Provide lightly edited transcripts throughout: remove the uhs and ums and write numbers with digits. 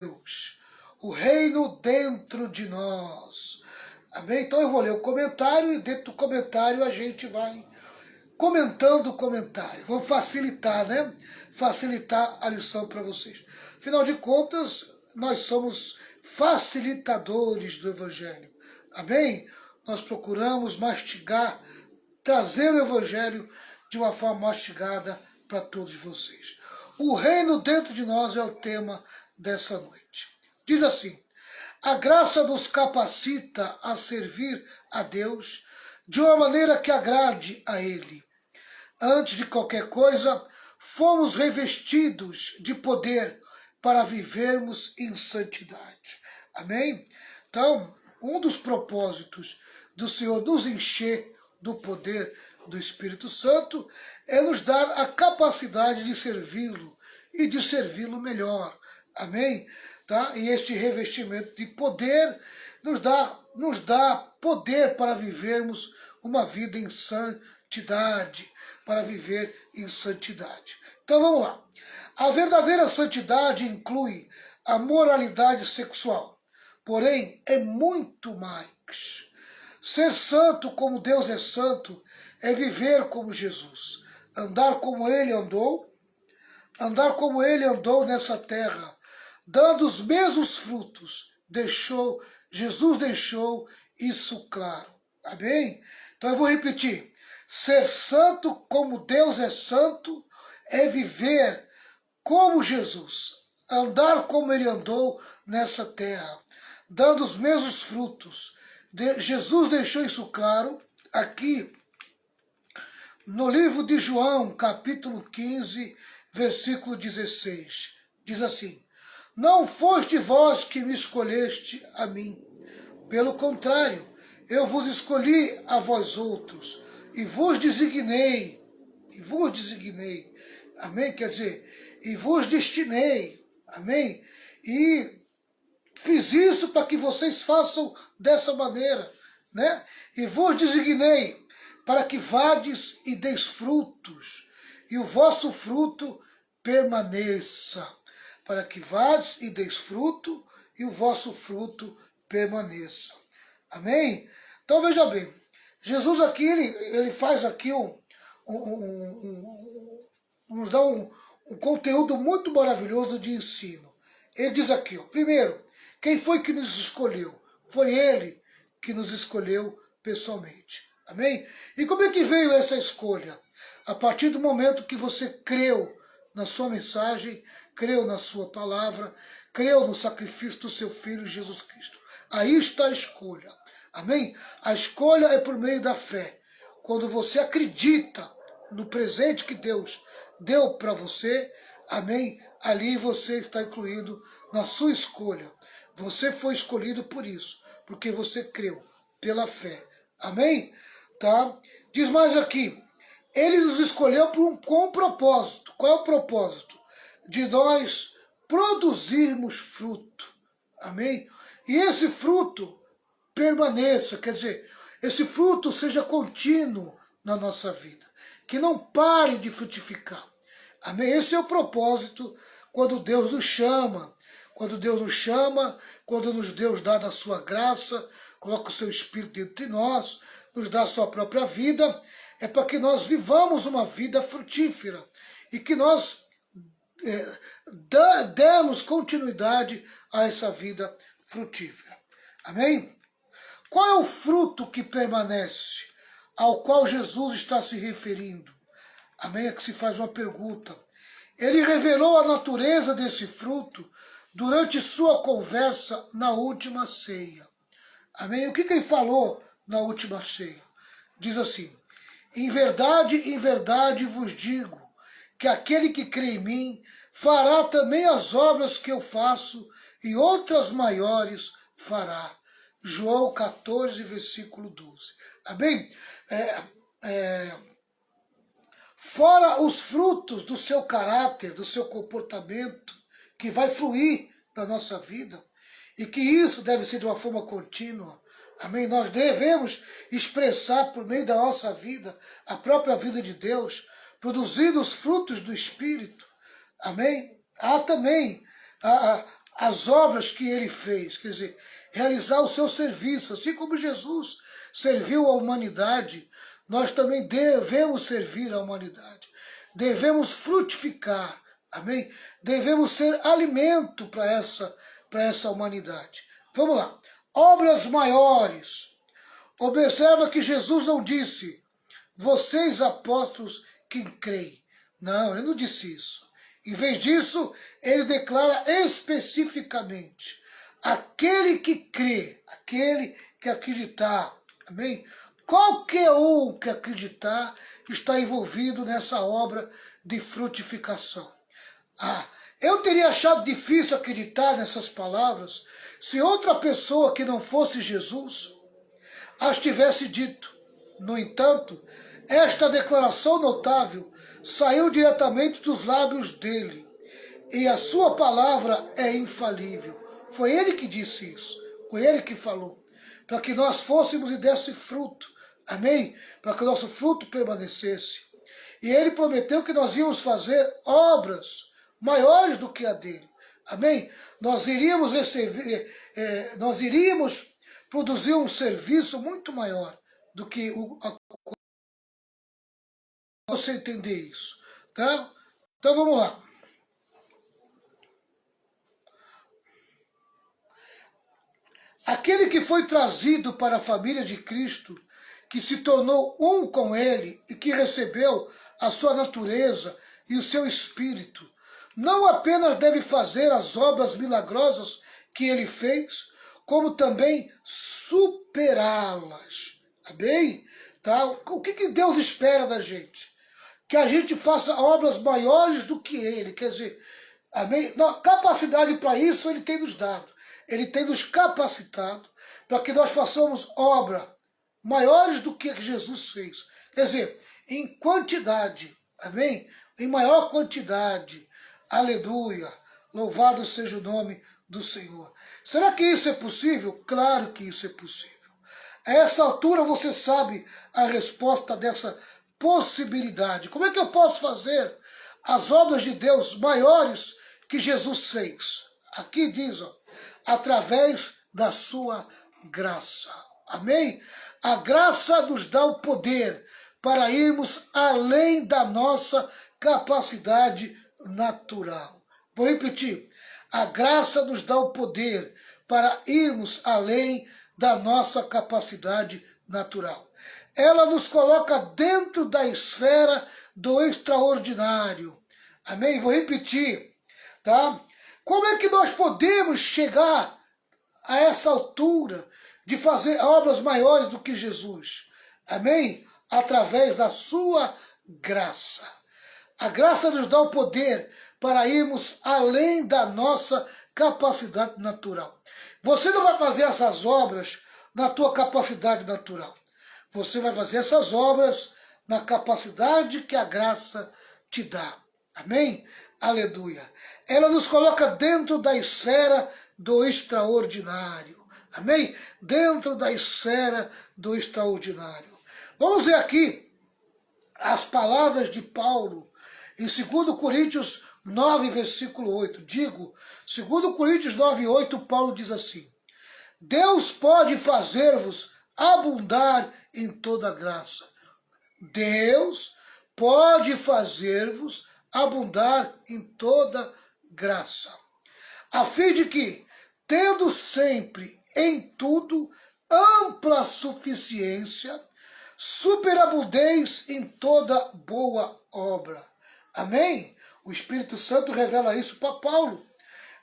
Deus, o reino dentro de nós. Amém? Então eu vou ler o comentário e dentro do comentário a gente vai comentando o comentário. Vamos facilitar, né? Facilitar a lição para vocês. Afinal de contas, nós somos facilitadores do Evangelho. Amém? Nós procuramos mastigar, trazer o Evangelho de uma forma mastigada para todos vocês. O reino dentro de nós é o tema dessa noite. Diz assim: a graça nos capacita a servir a Deus de uma maneira que agrade a Ele. Antes de qualquer coisa, fomos revestidos de poder para vivermos em santidade. Amém? Então, um dos propósitos do Senhor nos encher do poder do Espírito Santo é nos dar a capacidade de servi-lo e de servi-lo melhor. Amém? Tá? E este revestimento de poder nos dá poder para vivermos uma vida em santidade, para viver em santidade. Então vamos lá. A verdadeira santidade inclui a moralidade sexual, porém é muito mais. Ser santo como Deus é santo é viver como Jesus, andar como Ele andou nessa terra, dando os mesmos frutos. Jesus deixou isso claro. Amém? Então eu vou repetir. Ser santo como Deus é santo é viver como Jesus, andar como Ele andou nessa terra, dando os mesmos frutos. Jesus deixou isso claro aqui no livro de João, capítulo 15, versículo 16. Diz assim: não foste vós que me escolheste a mim, pelo contrário, eu vos escolhi a vós outros, e vos designei, amém? Quer dizer, e vos destinei, amém? E fiz isso para que vocês façam dessa maneira, né? E vos designei para que vades e deis frutos, e o vosso fruto permaneça. Para que vades e deis fruto, e o vosso fruto permaneça. Amém? Então veja bem, Jesus aqui, ele faz aqui nos dá um conteúdo muito maravilhoso de ensino. Ele diz aqui, ó, primeiro, quem foi que nos escolheu? Foi Ele que nos escolheu pessoalmente. Amém? E como é que veio essa escolha? A partir do momento que você creu na sua mensagem, creu na sua palavra, creu no sacrifício do seu Filho Jesus Cristo. Aí está a escolha. Amém? A escolha é por meio da fé. Quando você acredita no presente que Deus deu para você, amém? Ali você está incluído na sua escolha. Você foi escolhido por isso, porque você creu pela fé. Amém? Tá? Diz mais aqui. Ele nos escolheu com um propósito. Qual é o propósito? De nós produzirmos fruto. Amém? E esse fruto permaneça, quer dizer, esse fruto seja contínuo na nossa vida. Que não pare de frutificar. Amém? Esse é o propósito quando Deus nos chama. Quando Deus nos chama, quando Deus dá da sua graça, coloca o seu Espírito dentro de nós, nos dá a sua própria vida, é para que nós vivamos uma vida frutífera e que nós demos continuidade a essa vida frutífera. Amém? Qual é o fruto que permanece, ao qual Jesus está se referindo? Amém? É que se faz uma pergunta. Ele revelou a natureza desse fruto durante sua conversa na última ceia. Amém? O que ele falou na última ceia? Diz assim: em verdade vos digo, que aquele que crê em mim fará também as obras que eu faço, e outras maiores fará. João 14, versículo 12. Amém? Fora os frutos do seu caráter, do seu comportamento, que vai fluir da nossa vida, e que isso deve ser de uma forma contínua. Amém? Nós devemos expressar por meio da nossa vida a própria vida de Deus, produzindo os frutos do Espírito. Amém? Há também as obras que ele fez, quer dizer, realizar o seu serviço, assim como Jesus serviu a humanidade, nós também devemos servir a humanidade, devemos frutificar, amém? Devemos ser alimento para essa humanidade. Vamos lá, obras maiores. Observa que Jesus não disse, vocês apóstolos que creem. Não, ele não disse isso. Em vez disso, ele declara especificamente, aquele que crê, aquele que acreditar, amém? Qualquer um que acreditar está envolvido nessa obra de frutificação. Eu teria achado difícil acreditar nessas palavras se outra pessoa que não fosse Jesus as tivesse dito. No entanto, esta declaração notável saiu diretamente dos lábios dele, e a sua palavra é infalível. Foi ele que disse isso, foi ele que falou, para que nós fôssemos e desse fruto, amém? Para que o nosso fruto permanecesse. E ele prometeu que nós íamos fazer obras maiores do que a dele, amém? Nós iríamos produzir um serviço muito maior do que você entender isso, tá? Então vamos lá. Aquele que foi trazido para a família de Cristo, que se tornou um com ele e que recebeu a sua natureza e o seu espírito, não apenas deve fazer as obras milagrosas que ele fez, como também superá-las. Amém? Tá? O que Deus espera da gente? Que a gente faça obras maiores do que ele. Quer dizer, amém? Capacidade para isso ele tem nos dado. Ele tem nos capacitado para que nós façamos obras maiores do que Jesus fez. Quer dizer, em quantidade. Amém? Em maior quantidade. Aleluia. Louvado seja o nome do Senhor. Será que isso é possível? Claro que isso é possível. A essa altura você sabe a resposta dessa possibilidade. Como é que eu posso fazer as obras de Deus maiores que Jesus fez? Aqui diz, ó, através da sua graça. Amém? A graça nos dá o poder para irmos além da nossa capacidade natural. Vou repetir. A graça nos dá o poder para irmos além da nossa capacidade natural. Ela nos coloca dentro da esfera do extraordinário. Amém? Vou repetir, tá? Como é que nós podemos chegar a essa altura de fazer obras maiores do que Jesus? Amém? Através da sua graça. A graça nos dá o poder para irmos além da nossa capacidade natural. Você não vai fazer essas obras na tua capacidade natural. Você vai fazer essas obras na capacidade que a graça te dá. Amém? Aleluia. Ela nos coloca dentro da esfera do extraordinário. Amém? Dentro da esfera do extraordinário. Vamos ver aqui as palavras de Paulo em 2 Coríntios 9, versículo 8. Digo, 2 Coríntios 9, 8, Paulo diz assim: Deus pode fazer-vos abundar em toda graça. Deus pode fazer-vos abundar em toda graça, a fim de que, tendo sempre em tudo ampla suficiência, superabundeis em toda boa obra. Amém? O Espírito Santo revela isso para Paulo.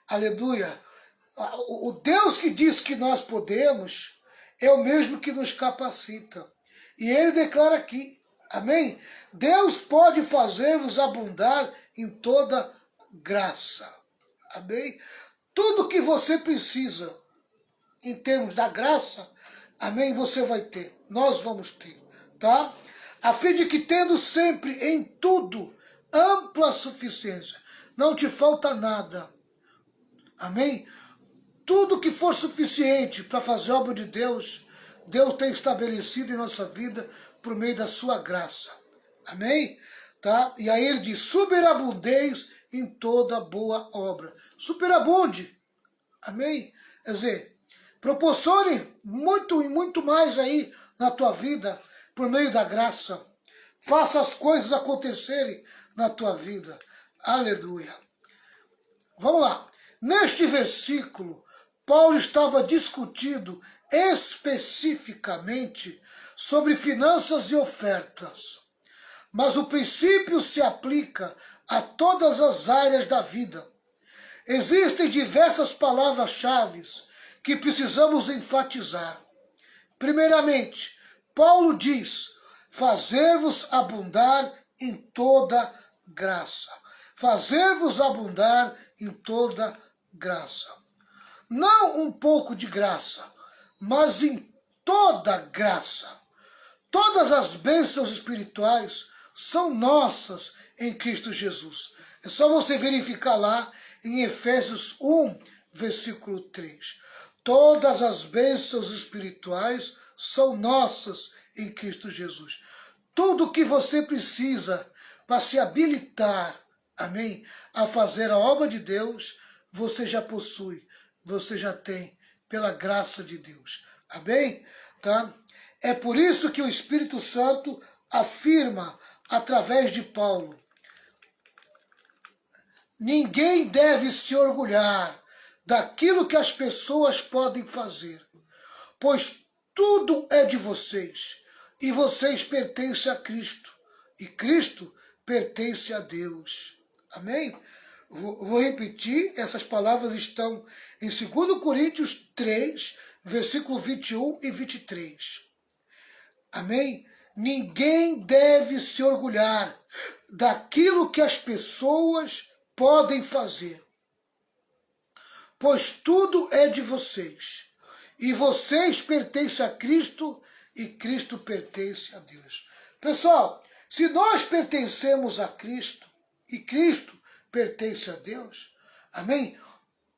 Aleluia. O Deus que diz que nós podemos é o mesmo que nos capacita. E ele declara aqui, amém? Deus pode fazer-vos abundar em toda graça. Amém? Tudo que você precisa em termos da graça, amém, você vai ter. Nós vamos ter, tá? A fim de que, tendo sempre em tudo ampla suficiência, não te falta nada. Amém? Tudo que for suficiente para fazer a obra de Deus, Deus tem estabelecido em nossa vida por meio da sua graça. Amém? Tá? E aí ele diz, superabundeis em toda boa obra. Superabunde. Amém? Quer dizer, proporcione muito e muito mais aí na tua vida por meio da graça. Faça as coisas acontecerem na tua vida. Aleluia. Vamos lá. Neste versículo, Paulo estava discutindo especificamente sobre finanças e ofertas. Mas o princípio se aplica a todas as áreas da vida. Existem diversas palavras-chave que precisamos enfatizar. Primeiramente, Paulo diz: fazer-vos abundar em toda graça. Fazer-vos abundar em toda graça. Não um pouco de graça, mas em toda graça. Todas as bênçãos espirituais são nossas em Cristo Jesus. É só você verificar lá em Efésios 1, versículo 3. Todas as bênçãos espirituais são nossas em Cristo Jesus. Tudo o que você precisa para se habilitar, amém, a fazer a obra de Deus, você já possui, você já tem, pela graça de Deus. Amém? Tá? É por isso que o Espírito Santo afirma, através de Paulo, ninguém deve se orgulhar daquilo que as pessoas podem fazer, pois tudo é de vocês, e vocês pertencem a Cristo, e Cristo pertence a Deus. Amém? Vou repetir, essas palavras estão em 2 Coríntios 3, versículo 21 e 23. Amém? Ninguém deve se orgulhar daquilo que as pessoas podem fazer, pois tudo é de vocês, e vocês pertencem a Cristo, e Cristo pertence a Deus. Pessoal, se nós pertencemos a Cristo, e Cristo pertence a Deus, amém?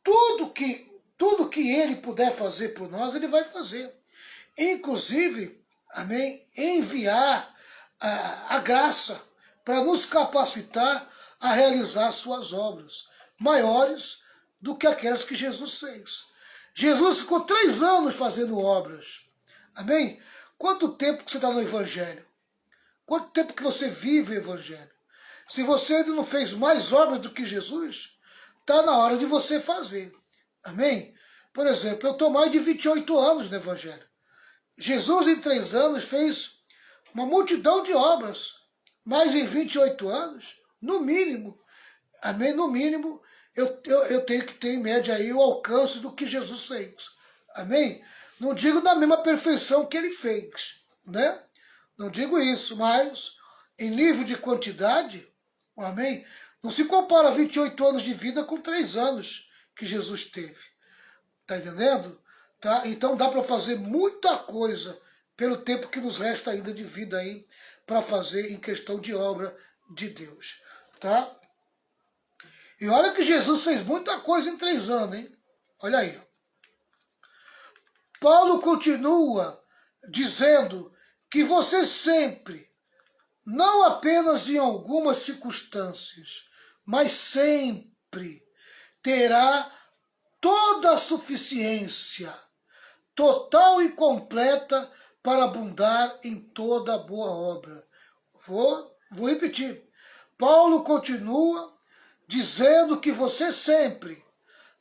Tudo que Ele puder fazer por nós, Ele vai fazer. Inclusive, amém, enviar a graça para nos capacitar a realizar suas obras maiores do que aquelas que Jesus fez. Jesus ficou 3 anos fazendo obras. Amém? Quanto tempo que você está no Evangelho? Quanto tempo que você vive o Evangelho? Se você ainda não fez mais obras do que Jesus, está na hora de você fazer. Amém? Por exemplo, eu estou mais de 28 anos no Evangelho. Jesus, em 3 anos, fez uma multidão de obras. Mas em 28 anos, no mínimo, amém? No mínimo, eu tenho que ter em média aí o alcance do que Jesus fez. Amém? Não digo da mesma perfeição que ele fez, né? Não digo isso, mas em nível de quantidade, amém? Não se compara 28 anos de vida com 3 anos que Jesus teve. Tá entendendo? Tá? Então dá para fazer muita coisa pelo tempo que nos resta ainda de vida aí para fazer em questão de obra de Deus. Tá? E olha que Jesus fez muita coisa em 3 anos, hein? Olha aí. Paulo continua dizendo que você sempre, não apenas em algumas circunstâncias, mas sempre terá toda a suficiência, total e completa, para abundar em toda boa obra. Vou repetir. Paulo continua dizendo que você sempre,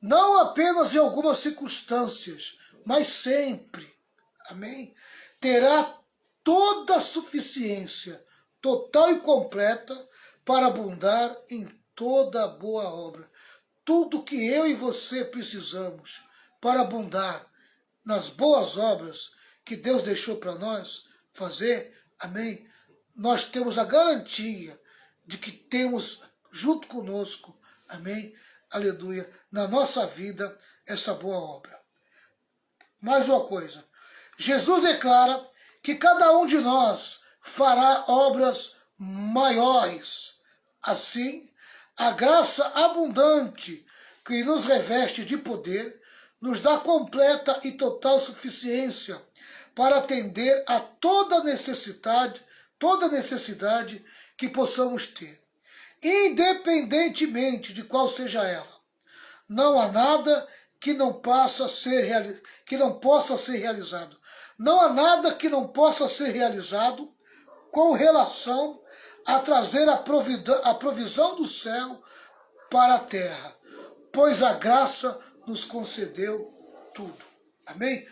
não apenas em algumas circunstâncias, mas sempre, amém, terá toda a suficiência, total e completa, para abundar em toda boa obra. Tudo que eu e você precisamos para abundar nas boas obras que Deus deixou para nós fazer, amém? Nós temos a garantia de que temos junto conosco, amém? Aleluia, na nossa vida, essa boa obra. Mais uma coisa, Jesus declara que cada um de nós fará obras maiores. Assim, a graça abundante que nos reveste de poder nos dá completa e total suficiência para atender a toda necessidade que possamos ter, independentemente de qual seja ela. Não há nada que não possa ser realizado. Não há nada que não possa ser realizado com relação a trazer a provisão do céu para a terra, pois a graça nos concedeu tudo. Amém?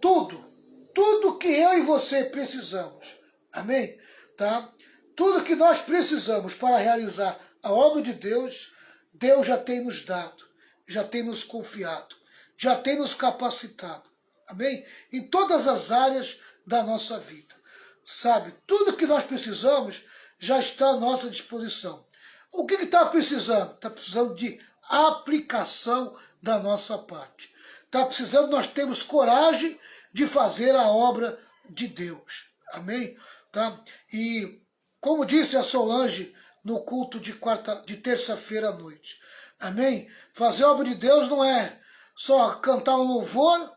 Tudo que eu e você precisamos. Amém? Tá? Tudo que nós precisamos para realizar a obra de Deus, Deus já tem nos dado, já tem nos confiado, já tem nos capacitado. Amém? Em todas as áreas da nossa vida. Sabe, tudo que nós precisamos já está à nossa disposição. O que está precisando? Está precisando de aplicação da nossa parte. Está precisando nós termos coragem de fazer a obra de Deus. Amém? Tá? E como disse a Solange no culto de terça-feira à noite. Amém? Fazer a obra de Deus não é só cantar um louvor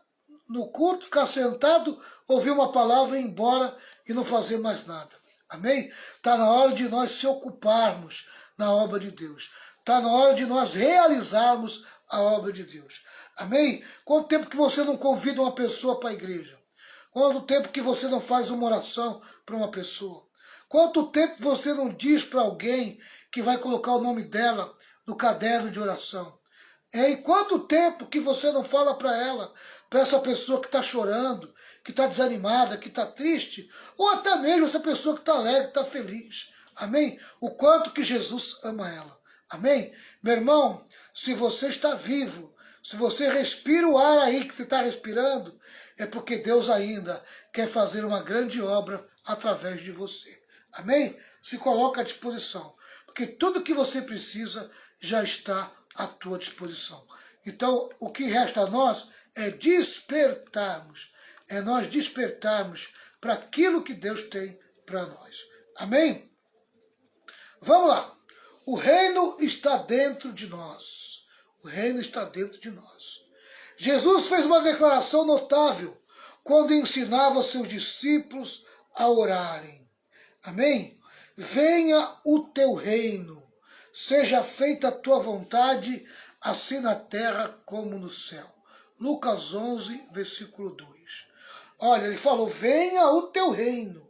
no culto, ficar sentado, ouvir uma palavra e ir embora e não fazer mais nada. Amém? Está na hora de nós se ocuparmos na obra de Deus. Está na hora de nós realizarmos a obra de Deus. Amém? Quanto tempo que você não convida uma pessoa para a igreja? Quanto tempo que você não faz uma oração para uma pessoa? Quanto tempo você não diz para alguém que vai colocar o nome dela no caderno de oração? E quanto tempo que você não fala para ela, para essa pessoa que está chorando, que está desanimada, que está triste, ou até mesmo essa pessoa que está alegre, que está feliz. Amém? O quanto que Jesus ama ela. Amém? Meu irmão, se você está vivo, se você respira o ar aí que você está respirando, é porque Deus ainda quer fazer uma grande obra através de você. Amém? Se coloca à disposição, porque tudo que você precisa já está à tua disposição. Então, o que resta a nós é despertarmos, é nós despertarmos para aquilo que Deus tem para nós. Amém? Vamos lá. O reino está dentro de nós. O reino está dentro de nós. Jesus fez uma declaração notável quando ensinava seus discípulos a orarem. Amém? Venha o teu reino, seja feita a tua vontade, assim na terra como no céu. Lucas 11, versículo 2. Olha, ele falou, venha o teu reino,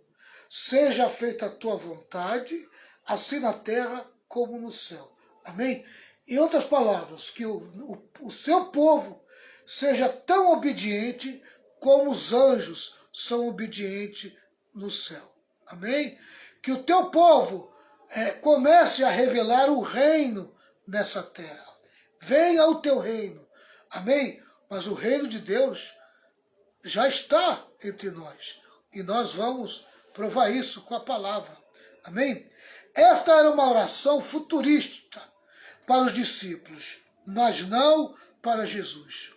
seja feita a tua vontade, assim na terra como no céu. Amém? Em outras palavras, que o seu povo seja tão obediente como os anjos são obedientes no céu. Amém? Que o teu povo comece a revelar o reino nessa terra. Venha o teu reino. Amém? Mas o reino de Deus já está entre nós. E nós vamos provar isso com a palavra. Amém? Esta era uma oração futurista para os discípulos, mas não para Jesus.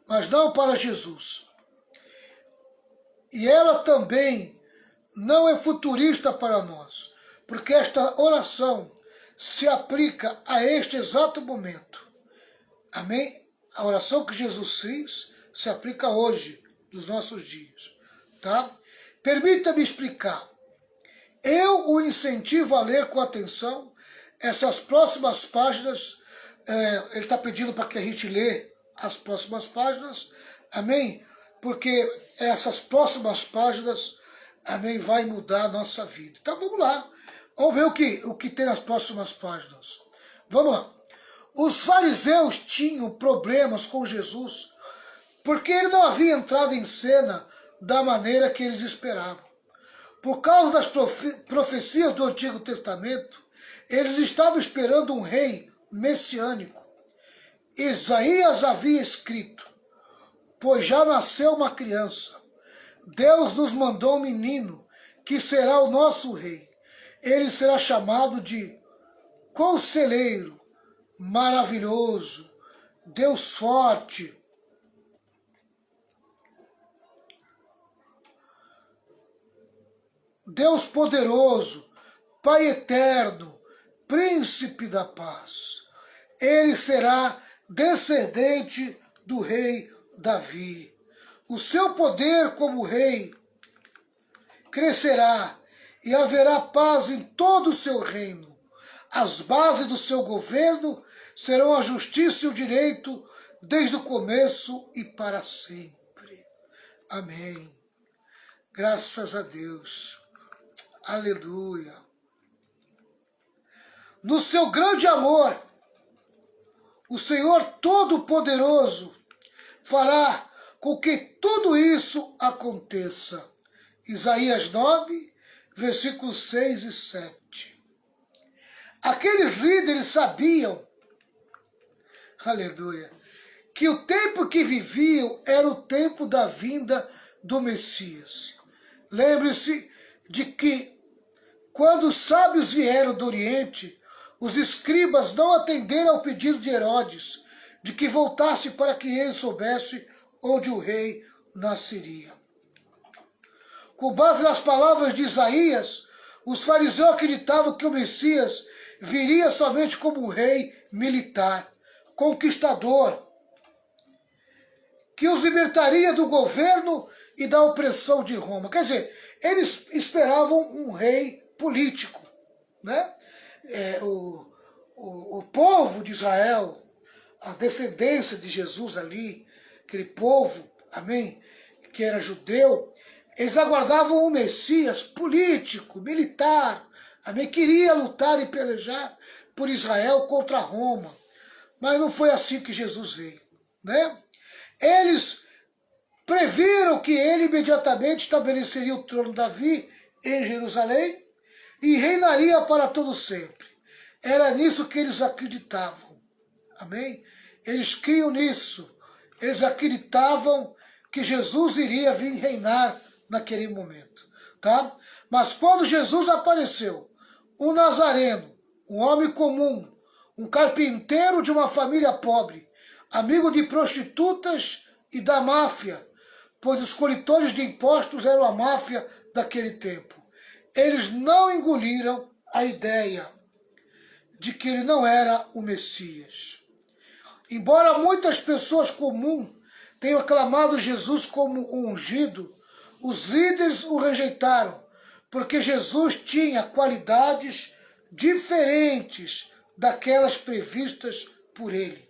Mas não para Jesus. E ela também não é futurista para nós, porque esta oração se aplica a este exato momento. Amém? A oração que Jesus fez se aplica hoje, nos nossos dias. Tá? Permita-me explicar. Eu o incentivo a ler com atenção essas próximas páginas. Ele está pedindo para que a gente lê as próximas páginas. Amém? Porque essas próximas páginas, amém, vai mudar a nossa vida. Então vamos lá. Vamos ver o que tem nas próximas páginas. Vamos lá. Os fariseus tinham problemas com Jesus porque ele não havia entrado em cena da maneira que eles esperavam. Por causa das profecias do Antigo Testamento, eles estavam esperando um rei messiânico. Isaías havia escrito, pois já nasceu uma criança. Deus nos mandou um menino, que será o nosso rei. Ele será chamado de Conselheiro, Maravilhoso, Deus Forte, Deus Poderoso, Pai Eterno, Príncipe da Paz. Ele será descendente do rei Davi. O seu poder como rei crescerá e haverá paz em todo o seu reino. As bases do seu governo serão a justiça e o direito desde o começo e para sempre. Amém. Graças a Deus. Aleluia. No seu grande amor, o Senhor Todo-Poderoso fará com que tudo isso aconteça. Isaías 9, versículos 6 e 7. Aqueles líderes sabiam, aleluia, que o tempo que viviam era o tempo da vinda do Messias. Lembre-se de que, quando os sábios vieram do Oriente, os escribas não atenderam ao pedido de Herodes de que voltasse para que ele soubesse onde o rei nasceria. Com base nas palavras de Isaías, os fariseus acreditavam que o Messias viria somente como um rei militar, conquistador, que os libertaria do governo e da opressão de Roma. Quer dizer, eles esperavam um rei político, né? O povo de Israel, a descendência de Jesus ali, aquele povo, amém, que era judeu, eles aguardavam um Messias político, militar, amém, queria lutar e pelejar por Israel contra Roma. Mas não foi assim que Jesus veio, né? Eles previram que ele imediatamente estabeleceria o trono de Davi em Jerusalém e reinaria para todo sempre. Era nisso que eles acreditavam, amém? Eles criam nisso, eles acreditavam que Jesus iria vir reinar naquele momento, tá? Mas quando Jesus apareceu, um nazareno, um homem comum, um carpinteiro de uma família pobre, amigo de prostitutas e da máfia, pois os coletores de impostos eram a máfia daquele tempo. Eles não engoliram a ideia de que ele não era o Messias. Embora muitas pessoas comuns tenham aclamado Jesus como o ungido, os líderes o rejeitaram, porque Jesus tinha qualidades diferentes daquelas previstas por ele.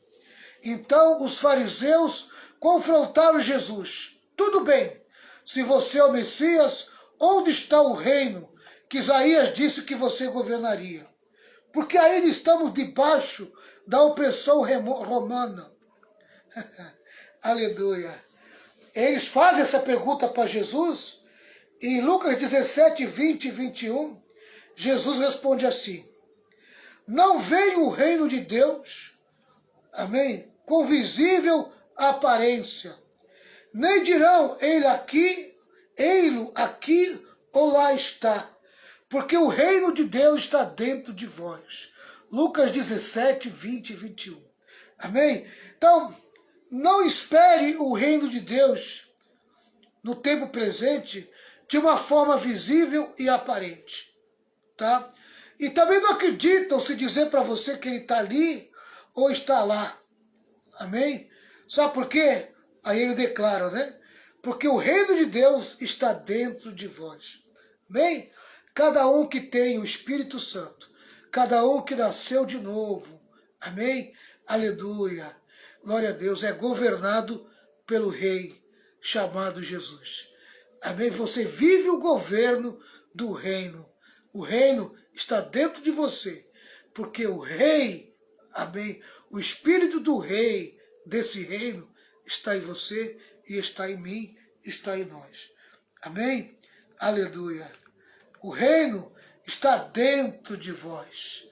Então os fariseus confrontaram Jesus. Tudo bem, se você é o Messias, onde está o reino que Isaías disse que você governaria? Porque ainda estamos debaixo da opressão romana. Aleluia. Eles fazem essa pergunta para Jesus, e em Lucas 17, 20 e 21, Jesus responde assim: não veio o reino de Deus, amém, com visível aparência, nem dirão ei-lo aqui ou lá está, porque o reino de Deus está dentro de vós. Lucas 17, 20 e 21. Amém? Então, não espere o reino de Deus no tempo presente de uma forma visível e aparente, tá? E também não acreditam se dizer para você que ele está ali ou está lá. Amém? Sabe por quê? Aí ele declara, né? Porque o reino de Deus está dentro de vós. Amém? Cada um que tem o Espírito Santo, cada um que nasceu de novo, amém? Aleluia, glória a Deus, é governado pelo Rei chamado Jesus. Amém? Você vive o governo do reino. O reino está dentro de você, porque o Rei, amém? O Espírito do Rei desse reino está em você e está em mim, está em nós. Amém? Aleluia. O reino está dentro de vós.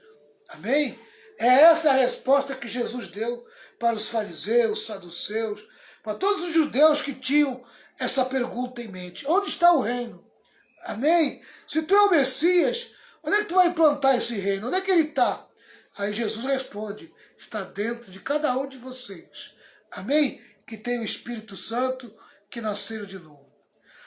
Amém? É essa a resposta que Jesus deu para os fariseus, saduceus, para todos os judeus que tinham essa pergunta em mente. Onde está o reino? Amém? Se tu é o Messias, onde é que tu vai implantar esse reino? Onde é que ele está? Aí Jesus responde: está dentro de cada um de vocês. Amém? Que tem o Espírito Santo, que nasceram de novo.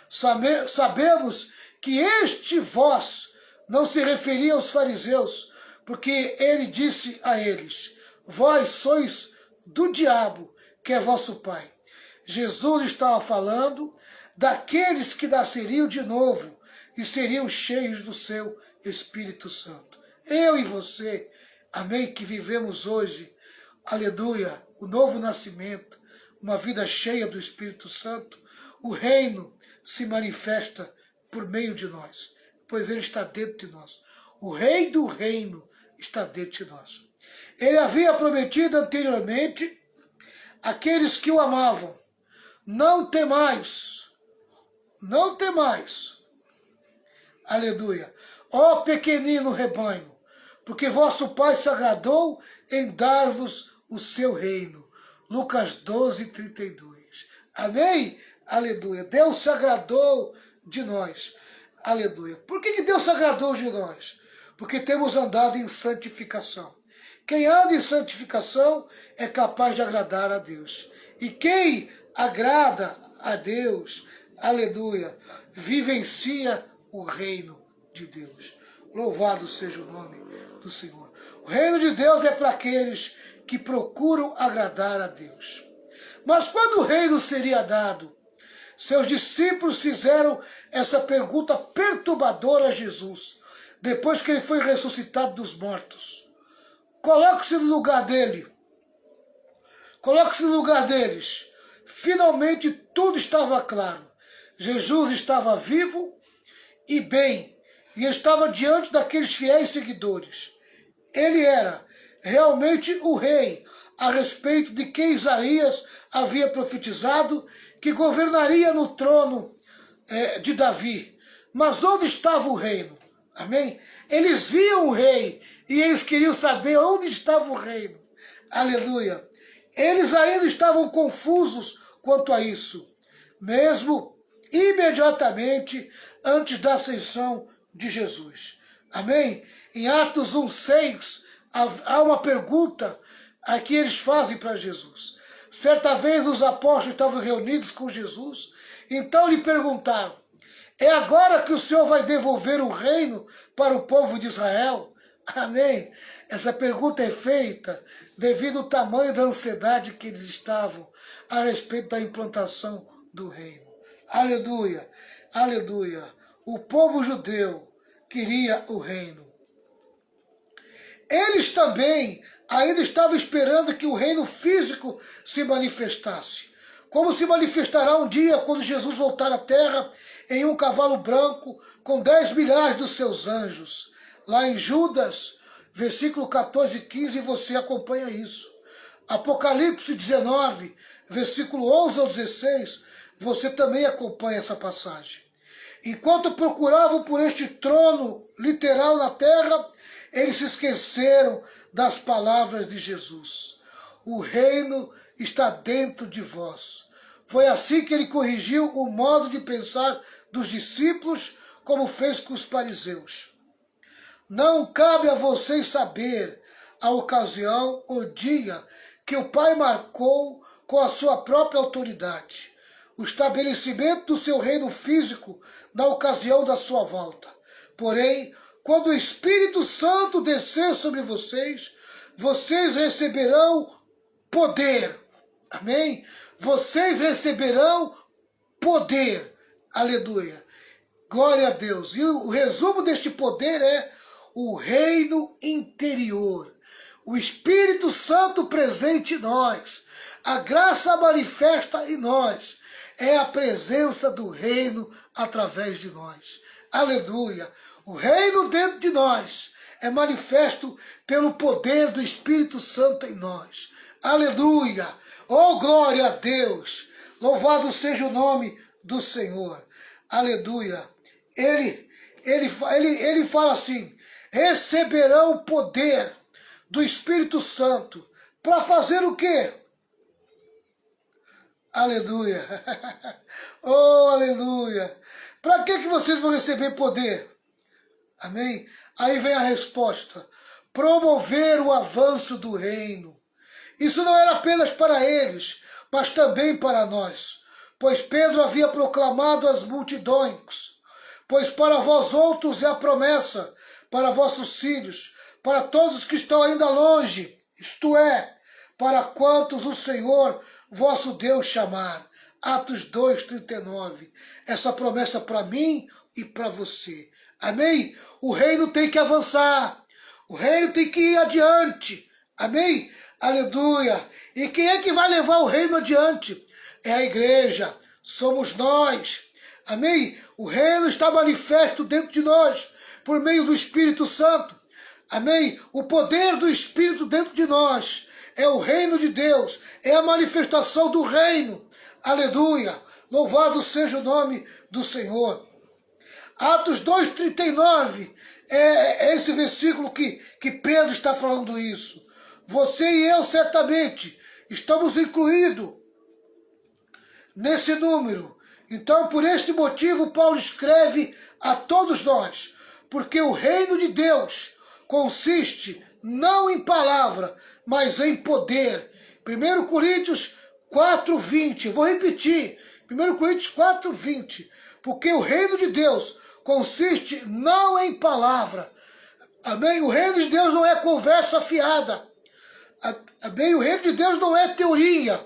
Sabemos que este vós não se referia aos fariseus, porque ele disse a eles: vós sois do diabo, que é vosso pai. Jesus estava falando daqueles que nasceriam de novo e seriam cheios do seu Espírito Santo. Eu e você amém, que vivemos hoje, aleluia, o novo nascimento, uma vida cheia do Espírito Santo, o reino se manifesta por meio de nós, pois ele está dentro de nós. O rei do reino está dentro de nós. Ele havia prometido anteriormente àqueles que o amavam: não temais, não temais, aleluia, ó pequenino rebanho, porque vosso Pai se agradou em dar-vos o seu reino. Lucas 12, 32. Amém? Aleluia. Deus se agradou de nós. Aleluia. Por que Deus se agradou de nós? Porque temos andado em santificação. Quem anda em santificação é capaz de agradar a Deus. E quem agrada a Deus, aleluia, vivencia o reino de Deus. Louvado seja o nome do Senhor. O reino de Deus é para aqueles que procuram agradar a Deus. Mas quando o reino seria dado, seus discípulos fizeram essa pergunta perturbadora a Jesus, depois que ele foi ressuscitado dos mortos. Coloque-se no lugar dele. Coloque-se no lugar deles. Finalmente tudo estava claro. Jesus estava vivo e bem, e estava diante daqueles fiéis seguidores. Ele era realmente o rei, a respeito de quem Isaías havia profetizado, que governaria no trono de Davi. Mas onde estava o reino? Amém? Eles viam o rei e eles queriam saber onde estava o reino. Aleluia. Eles ainda estavam confusos quanto a isso, mesmo imediatamente antes da ascensão de Jesus. Amém? Em Atos 1:6, há uma pergunta a que eles fazem para Jesus. Certa vez os apóstolos estavam reunidos com Jesus, então lhe perguntaram: é agora que o Senhor vai devolver o reino para o povo de Israel? Amém? Essa pergunta é feita devido ao tamanho da ansiedade que eles estavam a respeito da implantação do reino. Aleluia, aleluia. O povo judeu queria o reino. Eles também ainda estavam esperando que o reino físico se manifestasse. Como se manifestará um dia quando Jesus voltar à terra em um cavalo branco com 10 milhares dos seus anjos. Lá em Judas, versículo 14 e 15, você acompanha isso. Apocalipse 19, versículo 11 ao 16, você também acompanha essa passagem. Enquanto procuravam por este trono literal na terra, eles se esqueceram das palavras de Jesus. O reino está dentro de vós. Foi assim que ele corrigiu o modo de pensar dos discípulos, como fez com os fariseus. Não cabe a vocês saber a ocasião, o dia que o Pai marcou com a sua própria autoridade, o estabelecimento do seu reino físico na ocasião da sua volta. Porém, quando o Espírito Santo descer sobre vocês, vocês receberão poder. Amém? Vocês receberão poder. Aleluia. Glória a Deus. E o resumo deste poder é o reino interior. O Espírito Santo presente em nós. A graça manifesta em nós. É a presença do reino através de nós. Aleluia. O reino dentro de nós é manifesto pelo poder do Espírito Santo em nós. Aleluia! Oh, glória a Deus! Louvado seja o nome do Senhor. Aleluia! Ele fala assim: receberão poder do Espírito Santo para fazer o quê? Aleluia! Oh, aleluia! Para que vocês vão receber poder? Amém? Aí vem a resposta: promover o avanço do reino. Isso não era apenas para eles, mas também para nós, pois Pedro havia proclamado às multidões: pois para vós outros é a promessa, para vossos filhos, para todos que estão ainda longe, isto é, para quantos o Senhor vosso Deus chamar. Atos 2:39. Essa promessa para mim e para você. Amém? O reino tem que avançar. O reino tem que ir adiante. Amém? Aleluia. E quem é que vai levar o reino adiante? É a igreja. Somos nós. Amém? O reino está manifesto dentro de nós, por meio do Espírito Santo. Amém? O poder do Espírito dentro de nós é o reino de Deus, é a manifestação do reino. Aleluia! Louvado seja o nome do Senhor. Atos 2,39 é esse versículo que Pedro está falando isso. Você e eu certamente estamos incluídos nesse número. Então, por este motivo, Paulo escreve a todos nós, porque o reino de Deus consiste não em palavra, mas em poder. 1 Coríntios 4,20, vou repetir, 1 Coríntios 4,20, porque o reino de Deus consiste não em palavra. Amém? O reino de Deus não é conversa fiada. Amém? O reino de Deus não é teoria.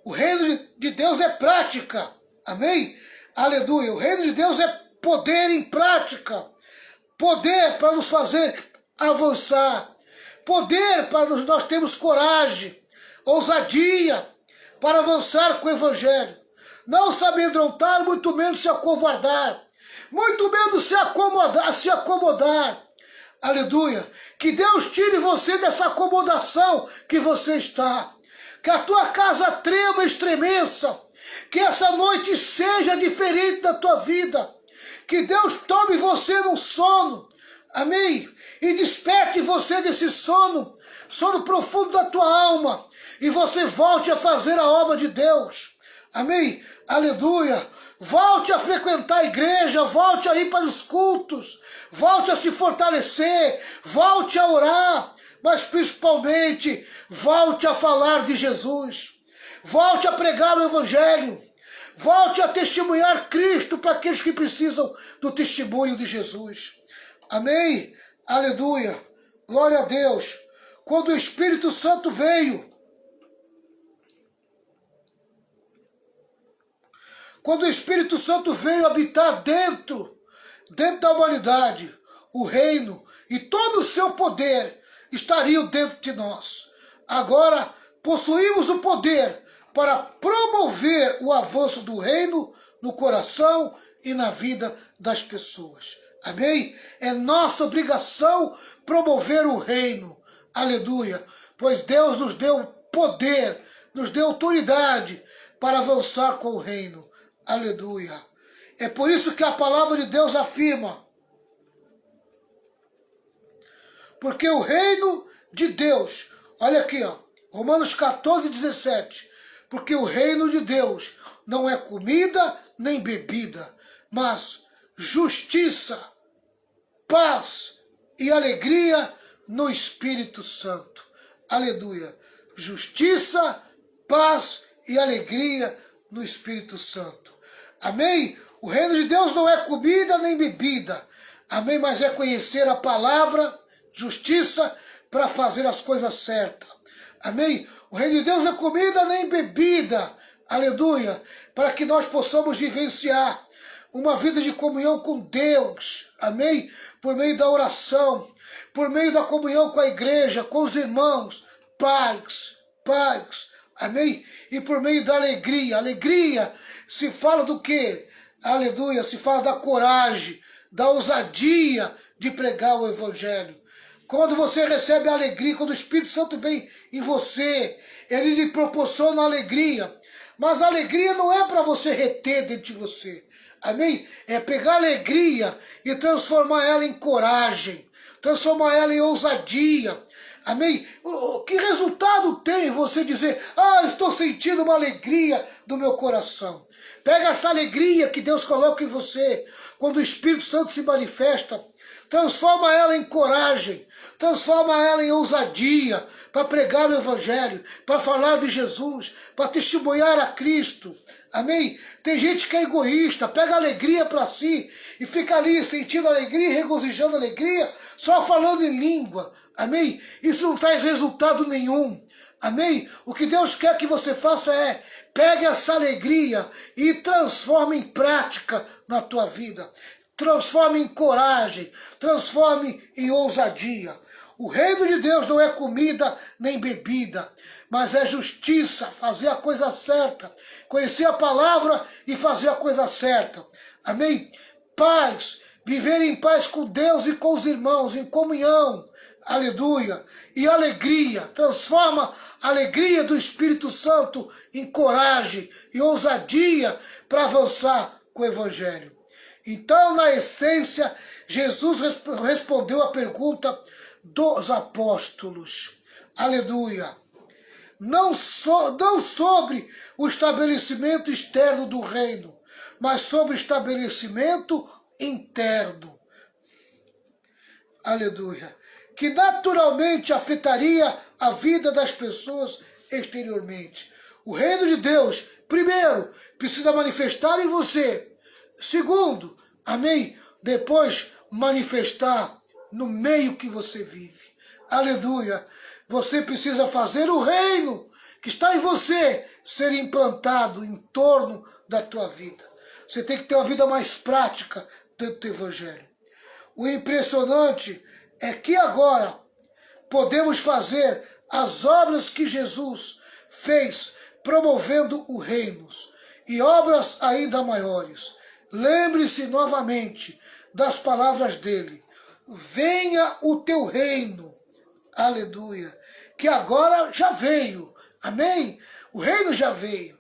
O reino de Deus é prática. Amém? Aleluia. O reino de Deus é poder em prática. Poder para nos fazer avançar. Poder para nós termos coragem, ousadia para avançar com o Evangelho. Não se amedrontar, muito menos se acovardar. Muito menos se acomodar. Aleluia. Que Deus tire você dessa acomodação que você está. Que a tua casa trema e estremeça. Que essa noite seja diferente da tua vida. Que Deus tome você no sono. Amém? E desperte você desse sono. Sono profundo da tua alma. E você volte a fazer a obra de Deus. Amém? Aleluia. Volte a frequentar a igreja. Volte a ir para os cultos. Volte a se fortalecer. Volte a orar. Mas principalmente, volte a falar de Jesus. Volte a pregar o Evangelho. Volte a testemunhar Cristo para aqueles que precisam do testemunho de Jesus. Amém? Aleluia. Glória a Deus. Quando o Espírito Santo veio, habitar dentro da humanidade, o reino e todo o seu poder estariam dentro de nós. Agora, possuímos o poder para promover o avanço do reino no coração e na vida das pessoas. Amém? É nossa obrigação promover o reino. Aleluia. Pois Deus nos deu poder, nos deu autoridade para avançar com o reino. Aleluia. É por isso que a palavra de Deus afirma. Porque o reino de Deus, olha aqui, ó, Romanos 14,17. Porque o reino de Deus não é comida nem bebida, mas justiça, paz e alegria no Espírito Santo. Aleluia. Justiça, paz e alegria no Espírito Santo. Amém? O reino de Deus não é comida nem bebida. Amém? Mas é conhecer a palavra, justiça, para fazer as coisas certas. Amém? O reino de Deus é comida nem bebida. Aleluia. Para que nós possamos vivenciar uma vida de comunhão com Deus. Amém? Por meio da oração, por meio da comunhão com a igreja, com os irmãos, pais. Amém? E por meio da alegria. Alegria se fala do quê? Aleluia. Se fala da coragem, da ousadia de pregar o Evangelho. Quando você recebe a alegria, quando o Espírito Santo vem em você, ele lhe proporciona alegria. Mas a alegria não é para você reter dentro de você. Amém? É pegar a alegria e transformar ela em coragem. Transformar ela em ousadia. Amém? Que resultado tem você dizer, estou sentindo uma alegria do meu coração. Pega essa alegria que Deus coloca em você, quando o Espírito Santo se manifesta, transforma ela em coragem, transforma ela em ousadia, para pregar o Evangelho, para falar de Jesus, para testemunhar a Cristo. Amém? Tem gente que é egoísta, pega alegria para si e fica ali sentindo alegria, regozijando alegria, só falando em língua. Amém? Isso não traz resultado nenhum. Amém? O que Deus quer que você faça é, pegue essa alegria e transforme em prática na tua vida. Transforme em coragem, transforme em ousadia. O reino de Deus não é comida nem bebida, mas é justiça, fazer a coisa certa, conhecer a palavra e fazer a coisa certa. Amém? Paz, viver em paz com Deus e com os irmãos, em comunhão. Aleluia. E alegria, transforma a alegria do Espírito Santo em coragem e ousadia para avançar com o Evangelho. Então, na essência, Jesus respondeu a pergunta dos apóstolos. Aleluia. Não sobre o estabelecimento externo do reino, mas sobre o estabelecimento interno. Aleluia. Que naturalmente afetaria a vida das pessoas exteriormente. O reino de Deus, primeiro, precisa manifestar em você. Segundo, amém? Depois, manifestar no meio que você vive. Aleluia. Você precisa fazer o reino que está em você ser implantado em torno da tua vida. Você tem que ter uma vida mais prática dentro do Evangelho. O impressionante é que agora podemos fazer as obras que Jesus fez promovendo o reino e obras ainda maiores. Lembre-se novamente das palavras dele. Venha o teu reino. Aleluia. Que agora já veio. Amém? O reino já veio.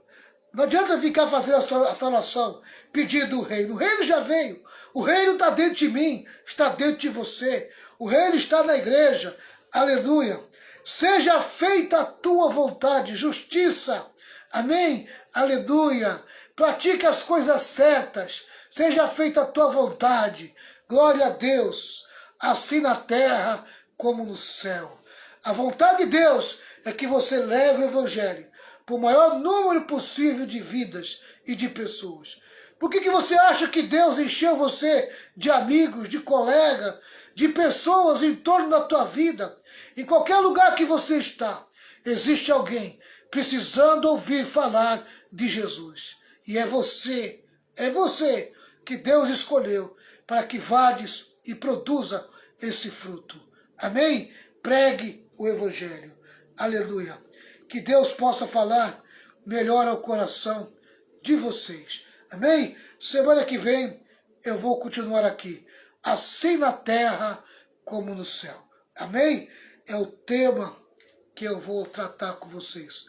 Não adianta ficar fazendo a oração pedindo o reino. O reino já veio. O reino está dentro de mim, está dentro de você. O reino está na igreja. Aleluia. Seja feita a tua vontade, justiça. Amém? Aleluia. Pratique as coisas certas. Seja feita a tua vontade. Glória a Deus. Assim na terra como no céu. A vontade de Deus é que você leve o Evangelho para o maior número possível de vidas e de pessoas. Por que você acha que Deus encheu você de amigos, de colegas, de pessoas em torno da tua vida? Em qualquer lugar que você está, existe alguém precisando ouvir falar de Jesus. E é você que Deus escolheu para que vades e produza esse fruto. Amém? Pregue o Evangelho. Aleluia. Que Deus possa falar melhor ao coração de vocês. Amém? Semana que vem eu vou continuar aqui. Assim na terra como no céu. Amém? É o tema que eu vou tratar com vocês.